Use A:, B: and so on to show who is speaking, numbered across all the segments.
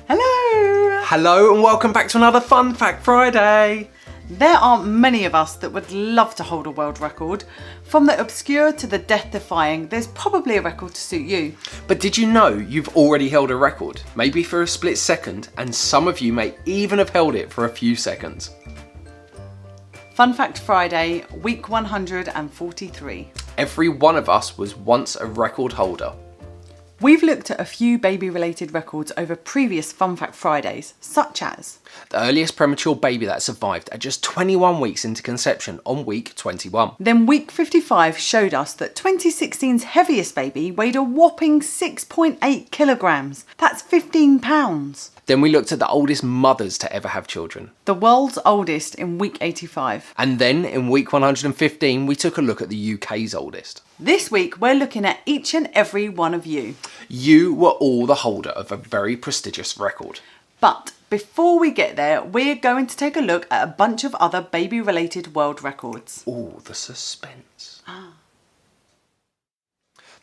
A: Hello!
B: Hello and welcome back to another Fun Fact Friday!
A: There aren't many of us that would love to hold a world record. From the obscure to the death-defying, there's probably a record to suit you.
B: But did you know you've already held a record? Maybe for a split second, and some of you may even have held it for a few seconds.
A: Fun Fact Friday, week 143.
B: Every one of us was once a record holder.
A: We've looked at a few baby-related records over previous Fun Fact Fridays, such as
B: the earliest premature baby that survived at just 21 weeks into conception on week 21.
A: Then week 55 showed us that 2016's heaviest baby weighed a whopping 6.8 kilograms. That's 15 pounds.
B: Then we looked at the oldest mothers to ever have children.
A: The world's oldest in week 85.
B: And then in week 115 we took a look at the UK's oldest.
A: This week we're looking at each and every one of you.
B: You were all the holder of a very prestigious record.
A: But before we get there, we're going to take a look at a bunch of other baby-related world records.
B: Ooh, the suspense.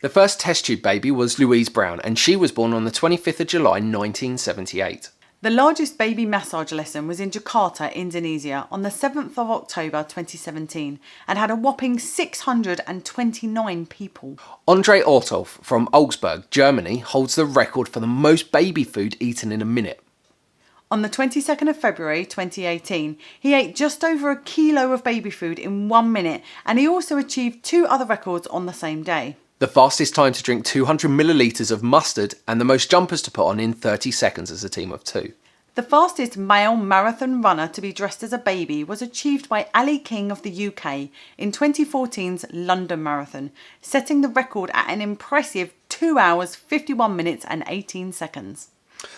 B: The first test tube baby was Louise Brown, and she was born on the 25th of July 1978.
A: The largest baby massage lesson was in Jakarta, Indonesia on the 7th of October 2017 and had a whopping 629 people.
B: Andre Ortolf from Augsburg, Germany holds the record for the most baby food eaten in a minute.
A: On the 22nd of February 2018, he ate just over a kilo of baby food in 1 minute, and he also achieved 2 other records on the same day.
B: The fastest time to drink 200 millilitres of mustard and the most jumpers to put on in 30 seconds as a team of 2.
A: The fastest male marathon runner to be dressed as a baby was achieved by Ali King of the UK in 2014's London Marathon, setting the record at an impressive 2 hours, 51 minutes and 18 seconds.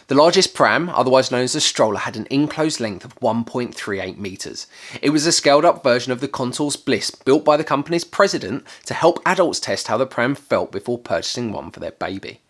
B: The largest pram, otherwise known as a stroller, had an enclosed length of 1.38 metres. It was a scaled up version of the Contours Bliss, built by the company's president to help adults test how the pram felt before purchasing one for their baby.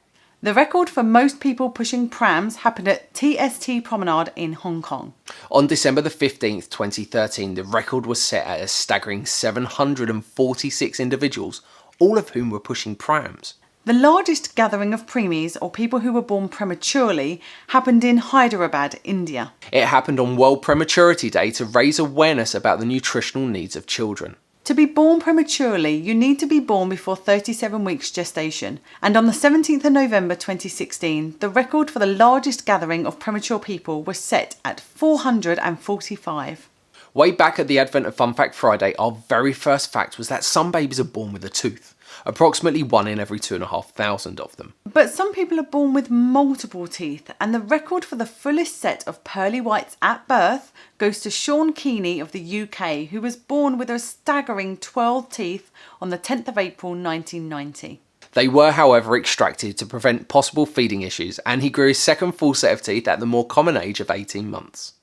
A: The record for most people pushing prams happened at TST Promenade in Hong Kong.
B: On December the 15th, 2013, the record was set at a staggering 746 individuals, all of whom were pushing prams.
A: The largest gathering of preemies, or people who were born prematurely, happened in Hyderabad, India.
B: It happened on World Prematurity Day to raise awareness about the nutritional needs of children.
A: To be born prematurely, you need to be born before 37 weeks gestation. And on the 17th of November 2016, the record for the largest gathering of premature people was set at 445.
B: Way back at the advent of Fun Fact Friday, our very first fact was that some babies are born with a tooth. Approximately 1 in every 2,500 of them.
A: But some people are born with multiple teeth, and the record for the fullest set of pearly whites at birth goes to Sean Keeney of the UK, who was born with a staggering 12 teeth on the 10th of April 1990.
B: They were, however, extracted to prevent possible feeding issues, and he grew his second full set of teeth at the more common age of 18 months.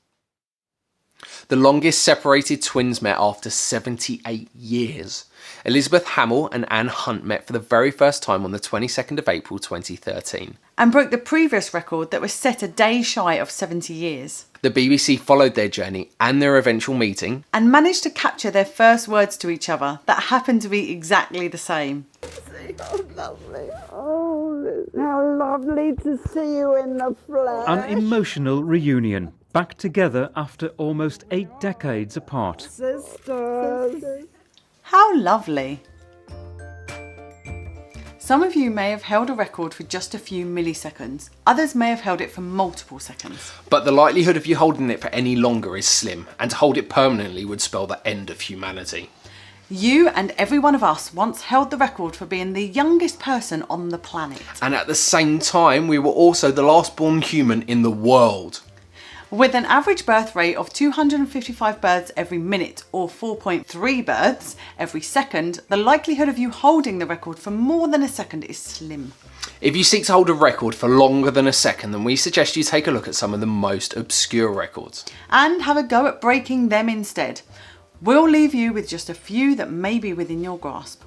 B: The longest separated twins met after 78 years. Elizabeth Hamill and Anne Hunt met for the very first time on the 22nd of April 2013.
A: And broke the previous record that was set a day shy of 70 years.
B: The BBC followed their journey and their eventual meeting
A: and managed to capture their first words to each other that happened to be exactly the same.
C: Oh, lovely. Oh, how lovely to see you in the flesh.
D: An emotional reunion, back together after almost 8 decades apart.
C: Sisters.
A: How lovely. Some of you may have held a record for just a few milliseconds. Others may have held it for multiple seconds.
B: But the likelihood of you holding it for any longer is slim, and to hold it permanently would spell the end of humanity.
A: You and every one of us once held the record for being the youngest person on the planet.
B: And at the same time, we were also the last born human in the world.
A: With an average birth rate of 255 births every minute, or 4.3 births every second, the likelihood of you holding the record for more than a second is slim.
B: If you seek to hold a record for longer than a second, then we suggest you take a look at some of the most obscure records.
A: And have a go at breaking them instead. We'll leave you with just a few that may be within your grasp.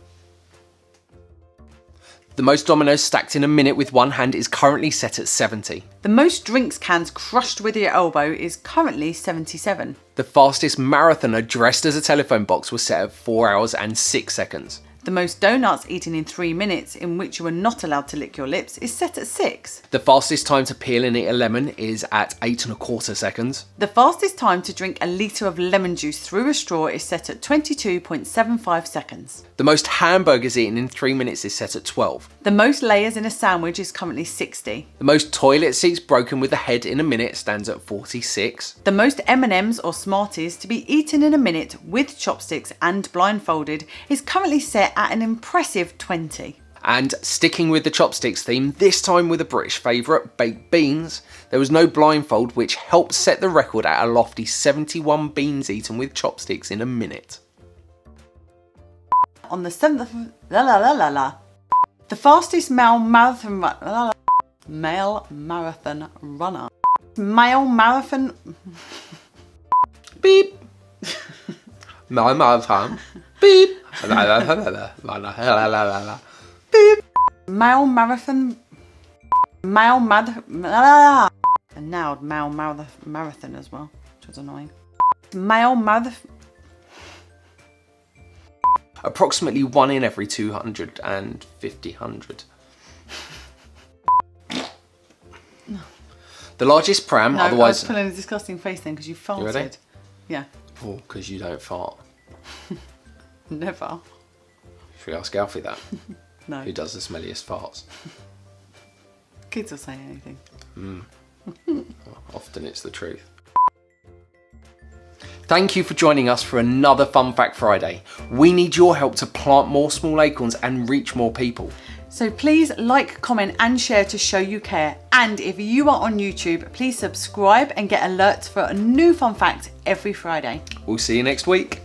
B: The most dominoes stacked in a minute with one hand is currently set at 70.
A: The most drinks cans crushed with your elbow is currently 77.
B: The fastest marathoner dressed as a telephone box was set at 4 hours and 6 seconds.
A: The most donuts eaten in 3 minutes in which you are not allowed to lick your lips is set at 6.
B: The fastest time to peel and eat a lemon is at 8¼ seconds.
A: The fastest time to drink a litre of lemon juice through a straw is set at 22.75 seconds.
B: The most hamburgers eaten in 3 minutes is set at 12.
A: The most layers in a sandwich is currently 60.
B: The most toilet seats broken with the head in a minute stands at 46.
A: The most M&Ms or Smarties to be eaten in a minute with chopsticks and blindfolded is currently set at an impressive 20.
B: And sticking with the chopsticks theme, this time with a British favourite, baked beans, there was no blindfold, which helped set the record at a lofty 71 beans eaten with chopsticks in a minute.
A: On the 7th of... The fastest male marathon runner... Male marathon runner... Male marathon...
B: Beep! Marathon. Beep!
A: Beep. Male marathon... And now male marathon as well, which was annoying. Male marathon...
B: Approximately 1 in every 250. The largest pram,
A: No, I
B: otherwise...
A: was pulling a disgusting face then because you farted.
B: You ready?
A: Yeah.
B: Oh, because you don't fart.
A: Never.
B: Should we ask Alfie that?
A: No.
B: Who does the smelliest farts?
A: Kids will say anything.
B: Often it's the truth. Thank you for joining us for another Fun Fact Friday. We need your help to plant more small acorns and reach more people.
A: So please like, comment and share to show you care. And if you are on YouTube, please subscribe and get alerts for a new fun fact every Friday.
B: We'll see you next week.